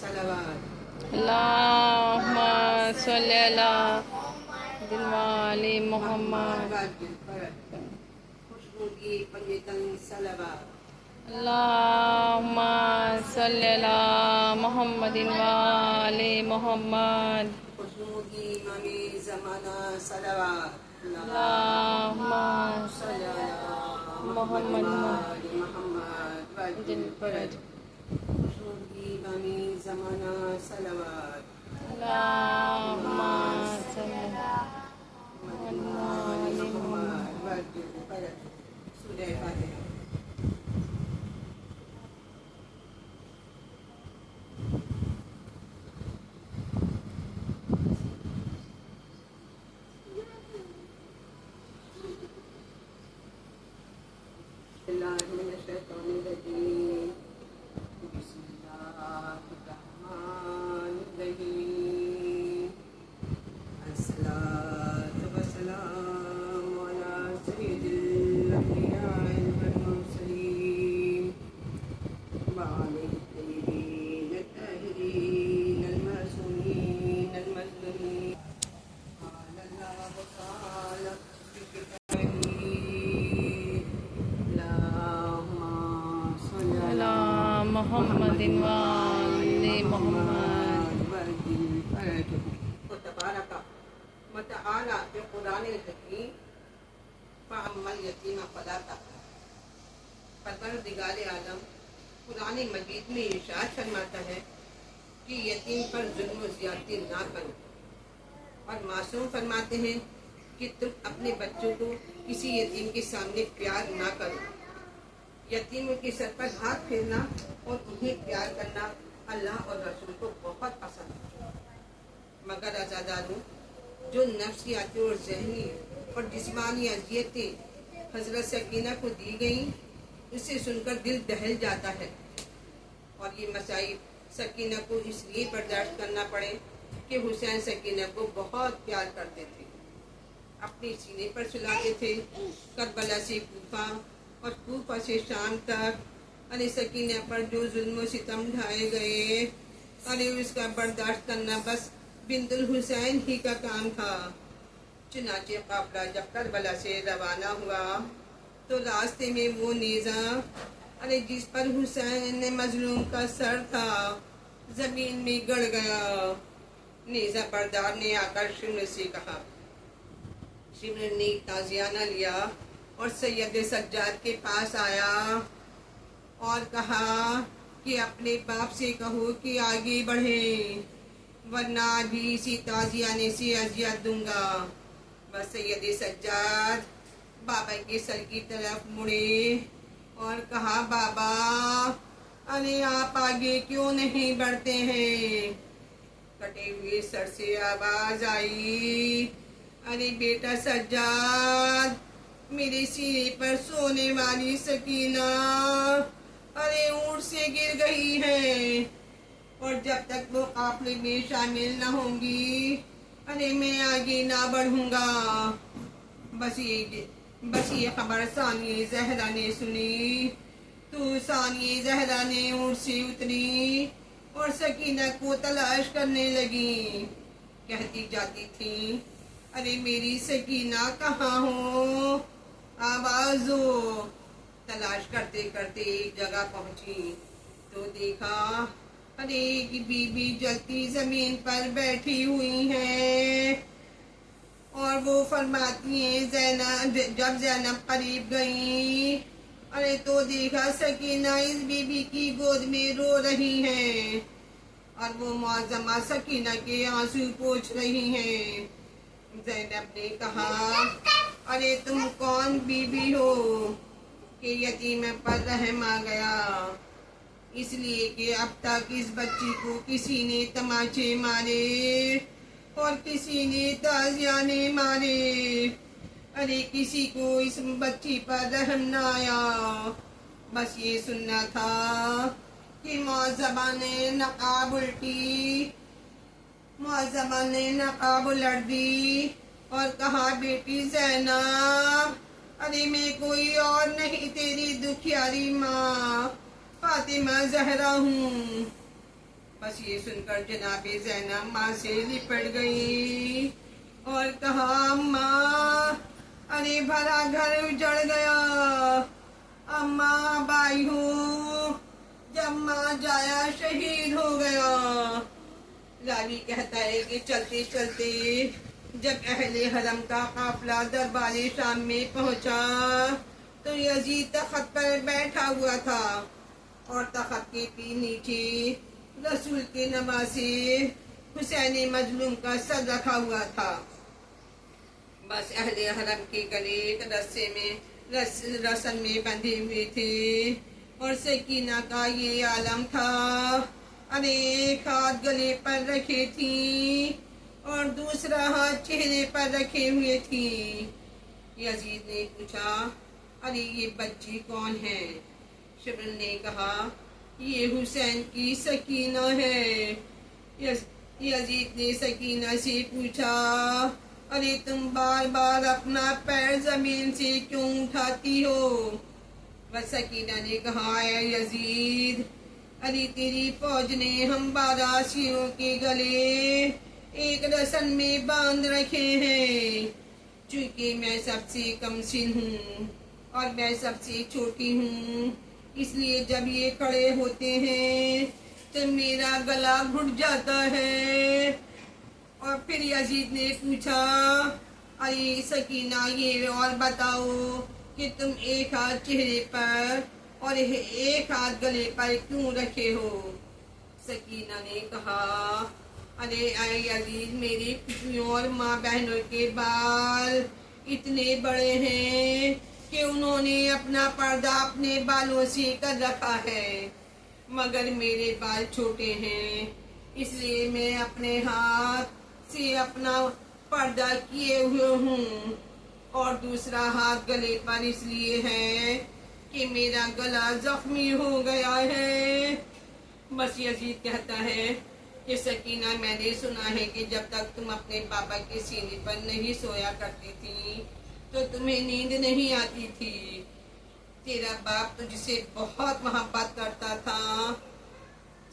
सलावत। अल्लाहुम्मा सल्ली अला दिलवाले मोहम्मद। खुशबू की पंजतन सलावत। अल्लाहुम्मा सल्ली अला मोहम्मदिन वाले मोहम्मद। खुशबू की इमामी ज़माना सलावत। अल्लाहुम्मा सल्ली अला मोहम्मद मोहम्मद जिन परद। खुशबू की इमामी ज़माना सलावत। अल्लाहुम्मा सल्ली अला मोहम्मद सूरह फातिहा। मोहम्मदिन वाले मोहम्मद। मतआला कुरान हकीम फअम्मल यतीम फला तक़हर। परवरदिगार आलम कुरान मजीद में इरशाद फरमाता है कि यतीम पर जुल्म व ज़्यादती ना करो, और मासूम फरमाते हैं कि तुम अपने बच्चों को किसी यतीम के सामने प्यार ना करो। यतीमों के सर पर हाथ फेरना और उन्हें प्यार करना अल्लाह और रसूल को बहुत पसंद है। मगर अज़ादारों, जो नफ्सियाती और ज़हनी और जिस्मानी अज़ियतें हज़रत सकीना को दी गई, उसे सुनकर दिल दहल जाता है। और ये मसाइब सकीना को इसलिए बर्दाश्त करना पड़े कि हुसैन सकीना को बहुत प्यार करते थे, अपने सीने पर सुलाते थे। करबला से कूफा और कूफा से शाम तक अरे सकीना पर जो जुल्म सितम ढाए गए, अरे उसका बर्दाश्त करना बस बिंतुल हुसैन ही का काम था। चुनाचे काफिला जब करबला से रवाना हुआ तो रास्ते में वो नेज़ा अरे जिस पर हुसैन मजलूम का सर था जमीन में गड़ गया। नेज़ा बरदार ने आकर शिमर से कहा। शिमर ने ताजियाना लिया और सैयद सज्जाद के पास आया और कहा कि अपने बाप से कहो कि आगे बढ़े, वरना भी इसी ताजियाने से अजियत दूंगा। बस सैयद सज्जाद बाबा के सर की तरफ मुड़े और कहा, बाबा अरे आप आगे क्यों नहीं बढ़ते हैं? कटे हुए सर से आवाज आई, अरे बेटा सज्जाद, मेरे सीने पर सोने वाली सकीना अरे ऊंट से गिर गई है, और जब तक वो काफिले में शामिल न होंगी अरे मैं आगे ना बढ़ूंगा। बस ये खबर सानिया ज़हरा ने सुनी तो सानिया ज़हरा ने ऊंट से उतरी और सकीना को तलाश करने लगी। कहती जाती थी, अरे मेरी सकीना कहाँ हो, आवाज हो। तलाश करते करते एक जगह पहुंची तो देखा, अरे एक बीबी जलती जमीन पर बैठी हुई है और वो फरमाती है, जब ज़ैनब करीब गई अरे तो देखा सकीना इस बीबी की गोद में रो रही है और वो मुअज़्ज़मा सकीना के आंसू पोंछ रही हैं। ज़ैनब ने कहा, अरे तुम कौन बीबी हो कि यतीम पर रहम आ गया, इसलिए कि अब तक इस बच्ची को किसी ने तमाचे मारे और किसी ने ताजियाने मारे, अरे किसी को इस बच्ची पर रहम न आया। बस ये सुनना था कि मुअज़्ज़मा ने नकाब उलट दी और कहा, बेटी ज़ैनब, अरे मैं कोई और नहीं तेरी दुखियारी माँ फातिमा ज़हरा हूँ। बस ये सुनकर जनाब ज़ैनब माँ से लिपट गई और कहा, अम्मा, अरे भरा घर उजड़ गया। अम्मा अब आई हूँ जब माँ जाया शहीद हो गया। रावी कहता है कि चलते चलते जब अहले हरम का काफिला दरबारे शाम में पहुंचा तो यजीद तख्त पर बैठा हुआ था और तख्त के नीचे रसूल के नवासे हुसैन मजलूम का सर रखा हुआ था। बस अहले हरम के गले एक रस्से में रस्म में बंधे हुए थे और सकीना का ये आलम था। अरे एक हाथ गले पर रखे थी और दूसरा हाथ चेहरे पर रखे हुए थी। यजीद ने पूछा, अरे ये बच्ची कौन है? शिबरन ने कहा, ये हुसैन की सकीना है। यजीद ने सकीना से पूछा, अरे तुम बार बार अपना पैर जमीन से क्यों उठाती हो? वह सकीना ने कहा, है यजीद, अरे तेरी फौज ने हम 12 शेरों के गले एक रस्म में बांध रखे हैं। चूंकि मैं सबसे कमसिन हूँ और मैं सबसे छोटी हूँ, इसलिए जब ये खड़े होते हैं तो मेरा गला घुट जाता है। और फिर यजीद ने पूछा, अरे सकीना, ये और बताओ कि तुम एक हाथ चेहरे पर और एक हाथ गले पर क्यों रखे हो? सकीना ने कहा, अरे यजीद, मेरी पुत्रियों और माँ बहनों के बाल इतने बड़े हैं कि उन्होंने अपना पर्दा अपने बालों से कर रखा है, मगर मेरे बाल छोटे हैं, इसलिए मैं अपने हाथ से अपना पर्दा किए हुए हूँ और दूसरा हाथ गले पर इसलिए है कि मेरा गला जख्मी हो गया है। बस यजीद कहता है कि सकीना, मैंने सुना है कि जब तक तुम अपने पापा के सीने पर नहीं सोया करती थी तो तुम्हें नींद नहीं आती थी। तेरा बाप तुझसे बहुत मोहब्बत करता था।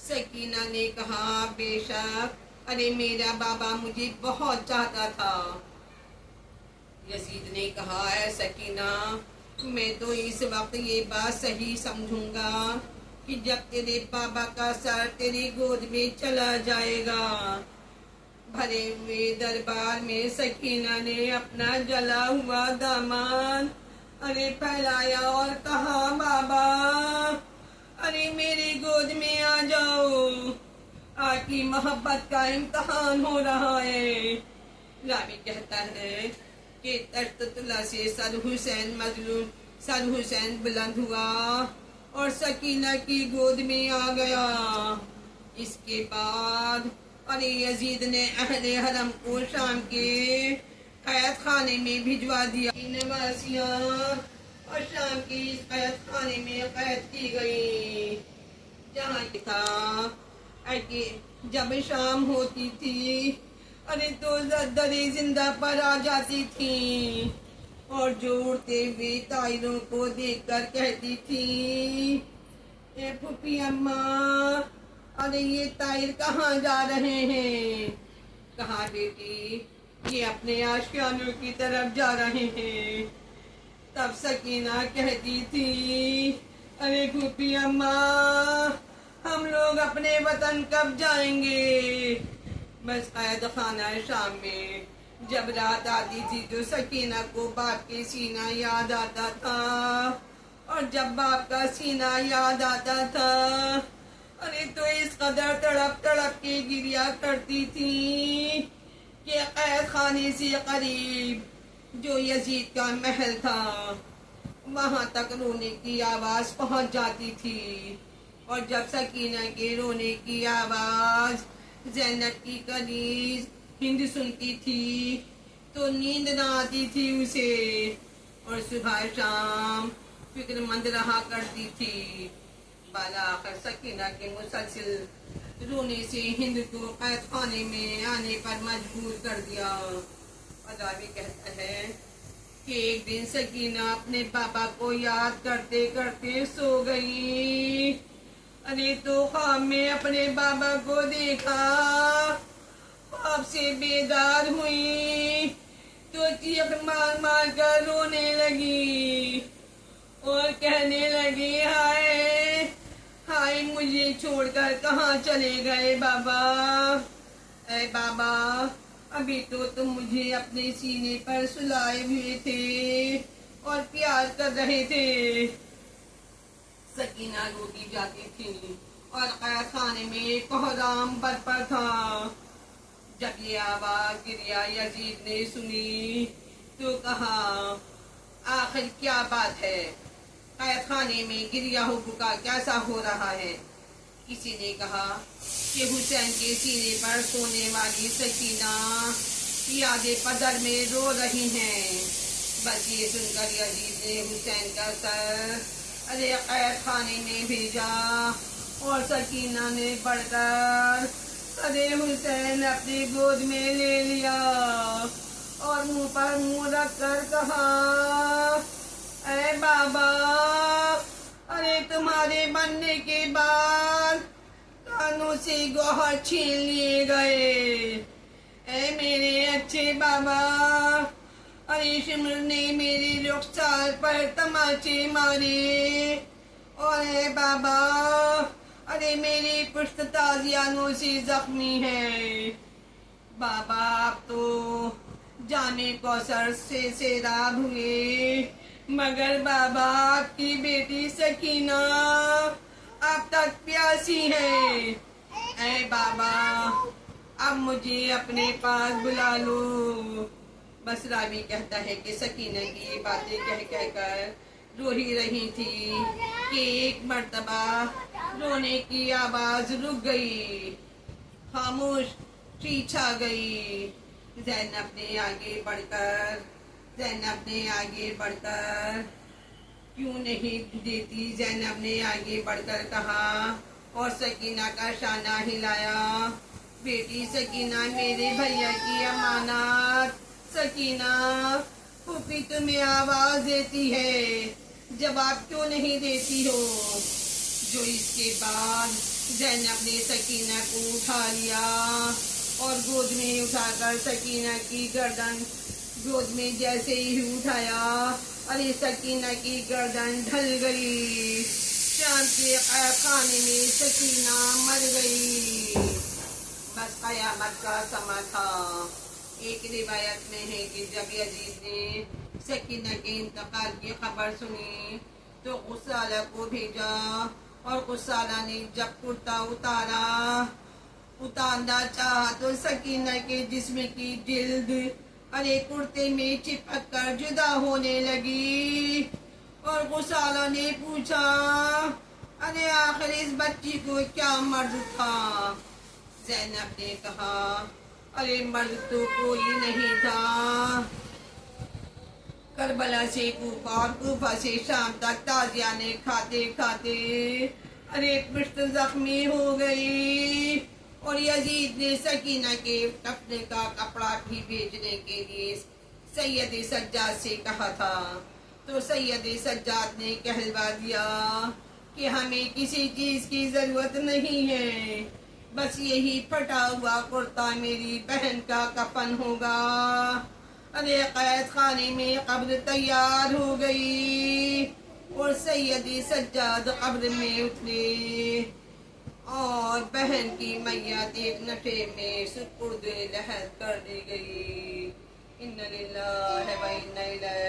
सकीना ने कहा, बेशक, अरे मेरा बाबा मुझे बहुत चाहता था। यजीद ने कहा, है सकीना, मैं तो इस वक्त ये बात सही समझूंगा कि जब तेरे बाबा का सर तेरी गोद में चला जाएगा। भरे हुए दरबार में सकीना ने अपना जला हुआ दामन अरे फैलाया और कहा, बाबा, अरे मेरी गोद में आ जाओ, आपकी मोहब्बत का इम्तहान हो रहा है। रावी कहता है कि तख्तुल्लाह से सर हुसैन बुलंद हुआ और सकीना की गोद में आ गया। इसके बाद अरे यजीद ने अहले हरम को शाम के कैद खाने में भिजवा दिया। नवासियां और शाम की कैद खाने में कैद की गई, जहाँ था कि जब शाम होती थी अरे तो दरे जिंदा पर आ जाती थी और जो उड़ते हुए तायरों को देखकर कहती थी, ए फूफी अम्मा, अरे ये तायर कहाँ जा रहे हैं? कहा, बेटी, ये अपने आशियानों की तरफ जा रहे हैं। तब सकीना कहती थी, अरे फूफी अम्मा, हम लोग अपने वतन कब जाएंगे? बस कैद खाना शाम में जब रात आती थी तो सकीना को बाप के सीना याद आता था और जब बाप का सीना याद आता था अरे तो इस कदर तड़प तड़प के गिरिया करती थी कि कैद खाने से करीब जो यजीद का महल था वहां तक रोने की आवाज पहुंच जाती थी। और जब सकीना के रोने की आवाज ज़ैनब की कनीज हिंद सुनती थी तो नींद न आती थी उसे और सुबह शाम फिक्रमंद रहा करती थी। बाला आखिर सकीना के मुसलसिल रोने से हिंद को कैद खाने में आने पर मजबूर कर दिया। अदावी कहता है कि एक दिन सकीना अपने पापा को याद करते करते सो गई। ارے تو خواب میں اپنے بابا کو دیکھا، خواب سے بیدار ہوئی تو چیخ مار مار کر رونے لگی اور کہنے لگی ہائے ہائے مجھے چھوڑ کر کہاں چلے گئے بابا، اے بابا ابھی تو تم مجھے اپنے سینے پر سلائے ہوئے تھے اور پیار کر رہے تھے۔ سکینہ روتی جاتی تھی اور قید خانے میں کوہرام برپا تھا۔ جب یہ آواز گریہ یزید نے سنی تو کہا آخر کیا بات ہے، قید خانے میں گریہ و بکا کیسا ہو رہا ہے؟ کسی نے کہا کہ حسین کے سینے پر سونے والی سکینہ یاد پدر میں رو رہی ہیں۔ بس یہ سن کر یزید نے حسین کا سر قید خانے میں بھیجا اور سکینہ نے بڑھ کر حسین اپنی گود میں لے لیا اور منہ پر منہ رکھ کر کہا اے بابا، ارے تمہارے بننے کے بعد کانوں سے گوہر چھین لیے گئے، اے میرے اچھے بابا، ارے شمر نے میرے رخسار پر تماچے مارے اور اے بابا ارے میری پشت تازیانوں سے زخمی ہے۔ بابا اب تو جامِ کوثر سے سیراب ہوئے، مگر بابا آپ کی بیٹی سکینہ اب تک پیاسی ہے، اے بابا اب مجھے اپنے پاس بلا لو۔ بس راوی کہتا ہے کہ سکینہ کی یہ باتیں کہہ کر رو ہی رہی تھی کہ ایک مرتبہ رونے کی آواز رک گئی، خاموشی چھا گئی۔ زینب نے آگے بڑھ کر کیوں نہیں دیتی، زینب نے آگے بڑھ کر کہا اور سکینہ کا شانہ ہلایا، بیٹی سکینہ میرے بھیا کی امانت، سکینہ پھوپھی تمہیں آواز دیتی ہے، جواب کیوں نہیں دیتی ہو؟ جو اس کے بعد زینب نے سکینہ کو اٹھا لیا اور گود میں اٹھا کر سکینہ کی گردن گود میں جیسے ہی اٹھایا ارے سکینہ کی گردن ڈھل گئی، شام کے قید خانے میں سکینہ مر گئی۔ بس قیامت کا سما تھا۔ ایک روایت میں ہے کہ جب یزید نے سکینہ کے انتقال کی خبر سنی تو غسالہ کو بھیجا اور غسالہ نے جب کرتا اتارنا چاہا تو سکینہ کے جسم کی جلد ارے کرتے میں چپک کر جدا ہونے لگی اور غسالہ نے پوچھا ارے آخر اس بچی کو کیا مرض تھا؟ زینب نے کہا ارے مرض تو کوئی نہیں تھا، کربلا سے کوفہ اور کوفہ سے شام تک تازیانے کھاتے کھاتے ارے پشت زخمی ہو گئی اور یزید نے سکینہ کے کفن کا کپڑا بھی بیچنے کے لیے سید سجاد سے کہا تھا تو سید سجاد نے کہلوا دیا کہ ہمیں کسی چیز کی ضرورت نہیں ہے، بس یہی پھٹا ہوا کرتا میری بہن کا کفن ہوگا۔ ارے قید خانے میں قبر تیار ہو گئی اور سید سجاد قبر میں اترے اور بہن کی میت ایک نٹھے میں سپرد لحد کر دی گئی۔ اِنَّ لِلَّهِ وَإِنَّ إِلَيْهِ